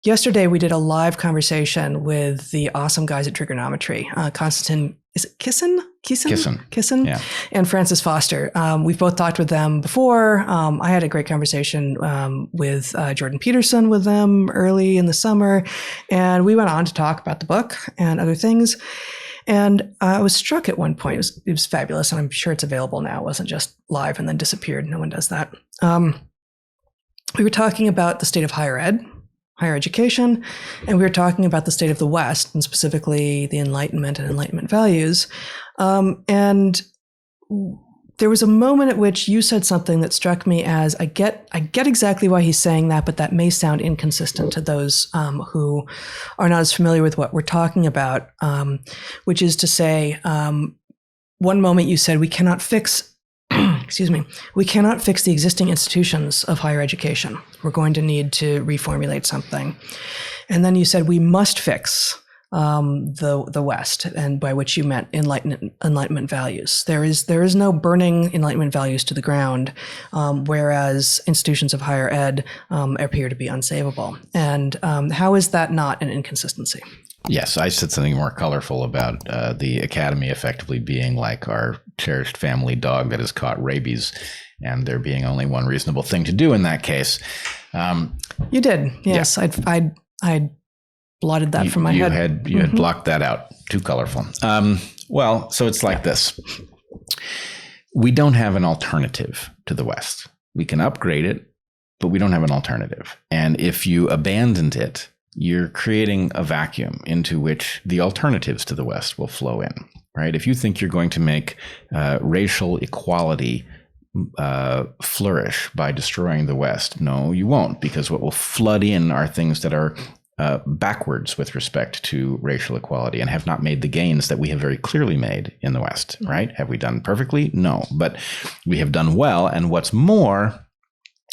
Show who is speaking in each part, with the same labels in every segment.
Speaker 1: Yesterday, we did a live conversation with the awesome guys at Trigonometry, Konstantin, is it Kissin?
Speaker 2: Yeah.
Speaker 1: And Francis Foster. We've both talked with them before. I had a great conversation with Jordan Peterson with them early in the summer. And we went on to talk about the book and other things. And I was struck at one point. It was fabulous. And I'm sure it's available now. It wasn't just live and then disappeared. No one does that. We were talking about the state of higher education, and we were talking about the state of the West, and specifically the Enlightenment and Enlightenment values. And there was a moment at which you said something that struck me as, I get exactly why he's saying that, but that may sound inconsistent to those who are not as familiar with what we're talking about, which is to say, one moment you said we cannot fix we cannot fix the existing institutions of higher education. We're going to need to reformulate something. And then you said we must fix the West, and by which you meant Enlightenment values. There is no burning Enlightenment values to the ground, whereas institutions of higher ed appear to be unsavable. And how is that not an inconsistency?
Speaker 2: Yes, I said something more colorful about the academy effectively being like our cherished family dog that has caught rabies, and there being only one reasonable thing to do in that case.
Speaker 1: You did, yes. Yeah. I blotted that from my head.
Speaker 2: You had blocked that out. Too colorful. Well, so it's like this. We don't have an alternative to the West. We can upgrade it, but we don't have an alternative. And if you abandoned it, you're creating a vacuum into which the alternatives to the West will flow in, right? If you think you're going to make racial equality flourish by destroying the West, no, you won't, because what will flood in are things that are backwards with respect to racial equality and have not made the gains that we have very clearly made in the West, right? Have we done perfectly? No, but we have done well. And what's more,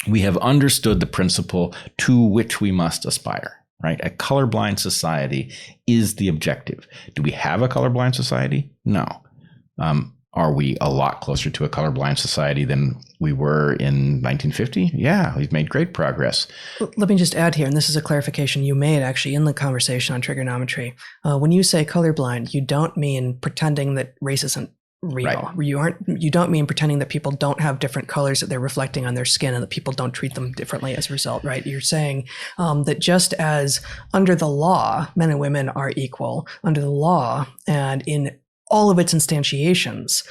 Speaker 2: we have understood the principle to which we must aspire. Right? A colorblind society is the objective. Do we have a colorblind society? No. Are we a lot closer to a colorblind society than we were in 1950? Yeah, we've made great progress.
Speaker 1: Let me just add here, and this is a clarification you made actually in the conversation on trigonometry. When you say colorblind, you don't mean pretending that race isn't real. Right. You don't mean pretending that people don't have different colors that they're reflecting on their skin and that people don't treat them differently as a result, right? You're saying that just as under the law, men and women are equal under the law, and in all of its instantiations,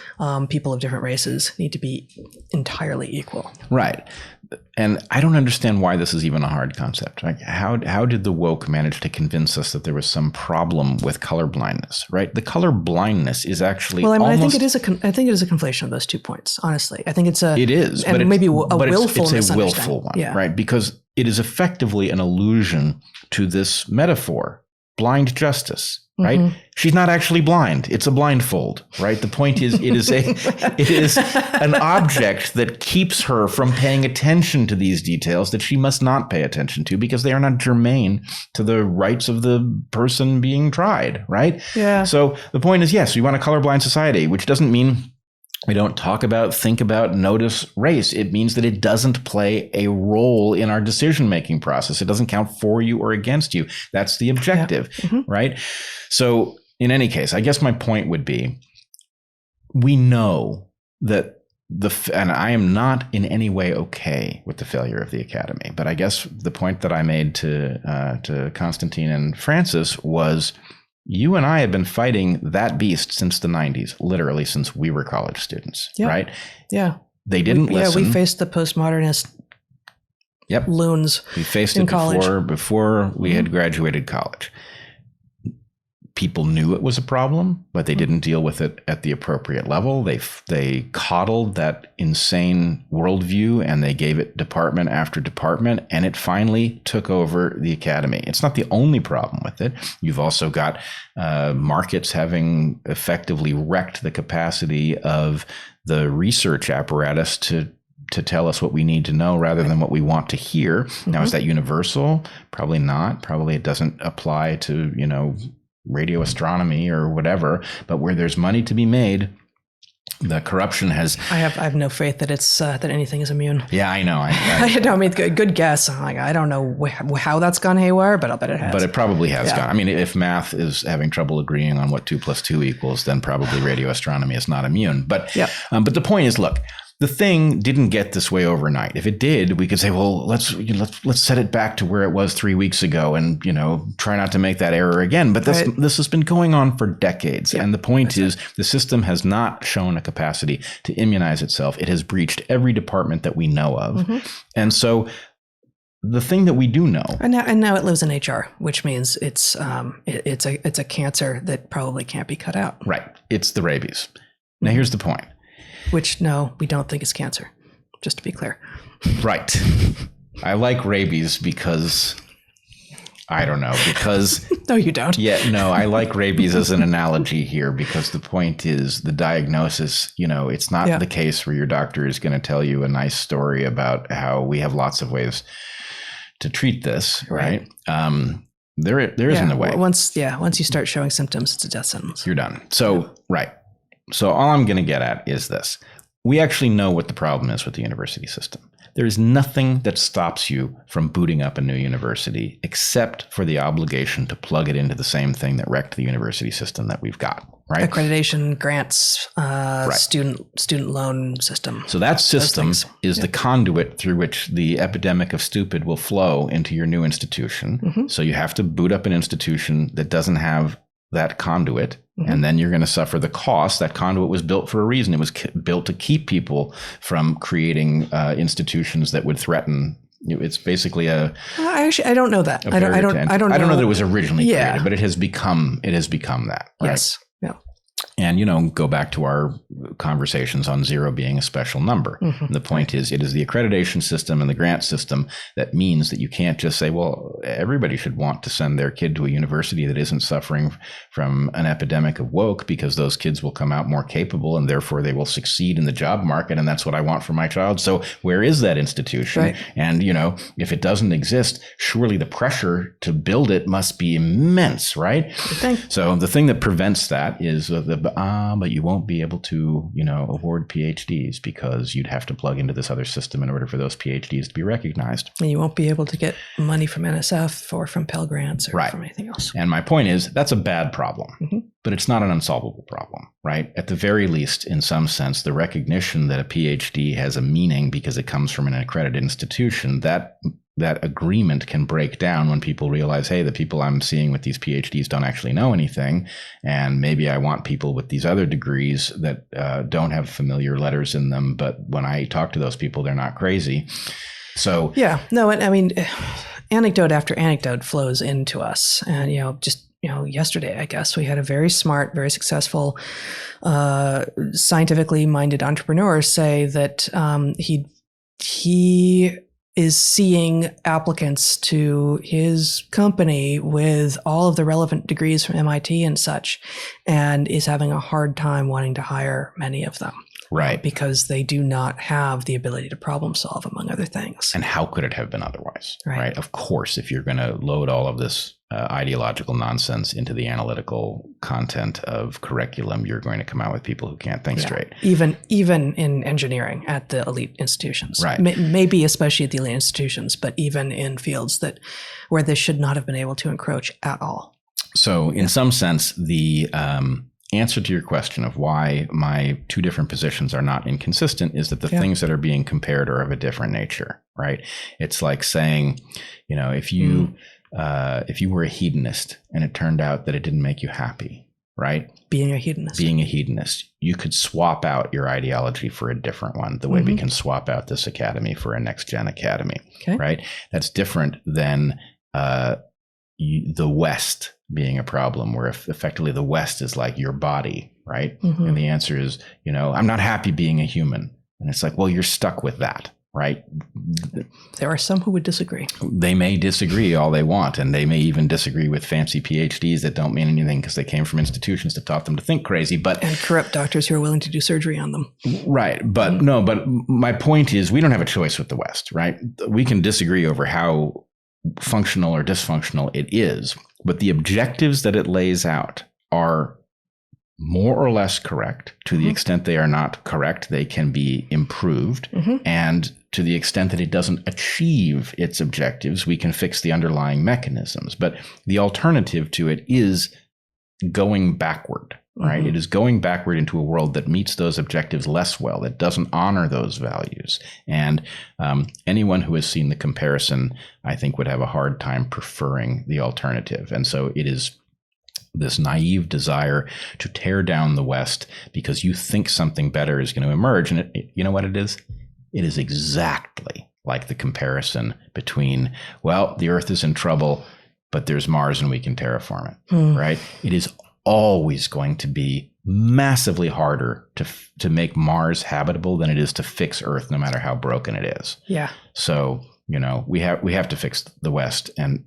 Speaker 1: people of different races need to be entirely equal.
Speaker 2: Right. And I don't understand why this is even a hard concept. Like how did the woke manage to convince us that there was some problem with color blindness, right? The color blindness is actually
Speaker 1: I think it is a conflation of those 2 points, honestly. I think it's but maybe a willful
Speaker 2: it's a willful one, yeah. Right? Because it is effectively an allusion to this metaphor, blind justice. Right? Mm-hmm. She's not actually blind. It's a blindfold, right? The point is, it is an object that keeps her from paying attention to these details that she must not pay attention to because they are not germane to the rights of the person being tried, right?
Speaker 1: Yeah.
Speaker 2: So the point is, yes, we want a colorblind society, which doesn't mean we don't talk about, think about, notice race. It means that it doesn't play a role in our decision-making process. It doesn't count for you or against you. That's the objective, right? So in any case, I guess my point would be, we know that and I am not in any way okay with the failure of the academy, but I guess the point that I made to Konstantin and Francis was, you and I have been fighting that beast since the 90s, literally since we were college students, right?
Speaker 1: Yeah.
Speaker 2: They didn't listen.
Speaker 1: Yeah, we faced the postmodernist loons.
Speaker 2: We faced it before we had graduated college. People knew it was a problem, but they didn't deal with it at the appropriate level. They coddled that insane worldview, and they gave it department after department, and it finally took over the academy. It's not the only problem with it. You've also got markets having effectively wrecked the capacity of the research apparatus to tell us what we need to know rather than what we want to hear. Mm-hmm. Now, is that universal? Probably not. Probably it doesn't apply to, radio astronomy or whatever, but where there's money to be made, The corruption has.
Speaker 1: I have no faith that it's that anything is immune.
Speaker 2: Yeah, I know.
Speaker 1: I mean, good guess. I'm like, I don't know how that's gone haywire, but I'll bet it has.
Speaker 2: But it probably has
Speaker 1: Yeah.
Speaker 2: gone. I mean, if math is having trouble agreeing on what 2 + 2 equals, then probably radio astronomy is not immune. But but the point is, look, the thing didn't get this way overnight. If it did, we could say, well, let's set it back to where it was 3 weeks ago, and try not to make that error again. But this has been going on for decades, and the point is, the system has not shown a capacity to immunize itself. It has breached every department that we know of, and so the thing that we do know,
Speaker 1: and now it lives in HR, which means it's a cancer that probably can't be cut out.
Speaker 2: Right? It's the rabies. Now, here's the point.
Speaker 1: Which, no, we don't think is cancer, just to be clear.
Speaker 2: Right. I like rabies because, I don't know, because...
Speaker 1: No, you don't.
Speaker 2: Yeah, no, I like rabies as an analogy here because the point is the diagnosis, it's not the case where your doctor is going to tell you a nice story about how we have lots of ways to treat this, right? There isn't a way.
Speaker 1: Once you start showing symptoms, it's a death sentence.
Speaker 2: You're done. So, right. So all I'm going to get at is this. We actually know what the problem is with the university system. There is nothing that stops you from booting up a new university except for the obligation to plug it into the same thing that wrecked the university system that we've got, right?
Speaker 1: Accreditation, grants, student loan system.
Speaker 2: So that system is the conduit through which the epidemic of stupid will flow into your new institution. So you have to boot up an institution that doesn't have that conduit, and then you're going to suffer the cost. That conduit was built for a reason. It was built to keep people from creating institutions that would threaten. It's basically I
Speaker 1: don't know that. I don't know
Speaker 2: that it was originally created, but it has become that. Right?
Speaker 1: Yes. Yeah.
Speaker 2: And, go back to our conversations on zero being a special number. The point is, it is the accreditation system and the grant system that means that you can't just say, well, everybody should want to send their kid to a university that isn't suffering from an epidemic of woke, because those kids will come out more capable and therefore they will succeed in the job market. And that's what I want for my child. So where is that institution? Right. And, if it doesn't exist, surely the pressure to build it must be immense, right? So the thing that prevents that is but you won't be able to, award PhDs because you'd have to plug into this other system in order for those PhDs to be recognized.
Speaker 1: And you won't be able to get money from NSF or from Pell Grants or from anything else.
Speaker 2: And my point is, that's a bad problem, but it's not an unsolvable problem, right? At the very least, in some sense, the recognition that a PhD has a meaning because it comes from an accredited institution, that agreement can break down when people realize, hey, the people I'm seeing with these PhDs don't actually know anything. And maybe I want people with these other degrees that don't have familiar letters in them. But when I talk to those people, they're not crazy. So,
Speaker 1: yeah, no, I mean, anecdote after anecdote flows into us. And, yesterday, I guess, we had a very smart, very successful, scientifically minded entrepreneur say that he is seeing applicants to his company with all of the relevant degrees from MIT and such, and is having a hard time wanting to hire many of them.
Speaker 2: Right.
Speaker 1: Because they do not have the ability to problem solve, among other things.
Speaker 2: And how could it have been otherwise?
Speaker 1: Right.
Speaker 2: Of course, if you're going to load all of this ideological nonsense into the analytical content of curriculum, you're going to come out with people who can't think straight.
Speaker 1: Even in engineering at the elite institutions.
Speaker 2: Right.
Speaker 1: Maybe especially at the elite institutions, but even in fields where they should not have been able to encroach at all.
Speaker 2: So in some sense, the answer to your question of why my two different positions are not inconsistent is that the things that are being compared are of a different nature, right? It's like saying, if you were a hedonist and it turned out that it didn't make you happy, right? Being a hedonist, you could swap out your ideology for a different one, the way we can swap out this academy for a next gen academy, right? That's different than the West being a problem, where effectively the West is like your body, right? And the answer is, I'm not happy being a human. And it's like, well, you're stuck with that, right?
Speaker 1: There are some who would disagree.
Speaker 2: They may disagree all they want, and they may even disagree with fancy PhDs that don't mean anything because they came from institutions that taught them to think crazy. And
Speaker 1: corrupt doctors who are willing to do surgery on them.
Speaker 2: Right. But but my point is, we don't have a choice with the West, right? We can disagree over how functional or dysfunctional it is, but the objectives that it lays out are more or less correct. To the extent they are not correct, they can be improved. And to the extent that it doesn't achieve its objectives, we can fix the underlying mechanisms. But the alternative to it is going backward, right? It is going backward into a world that meets those objectives less well, that doesn't honor those values. And anyone who has seen the comparison, I think, would have a hard time preferring the alternative. And so it is this naive desire to tear down the West because you think something better is going to emerge. And you know what it is? It is exactly like the comparison between, well, the Earth is in trouble, but there's Mars and we can terraform it, right? It is always going to be massively harder to make Mars habitable than it is to fix Earth, no matter how broken it is.
Speaker 1: Yeah.
Speaker 2: So, we have to fix the West and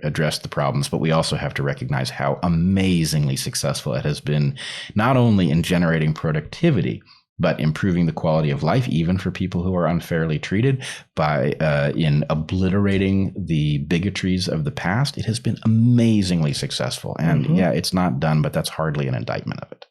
Speaker 2: address the problems, but we also have to recognize how amazingly successful it has been, not only in generating productivity, but improving the quality of life, even for people who are unfairly treated, by in obliterating the bigotries of the past. It has been amazingly successful. And yeah, it's not done, but that's hardly an indictment of it.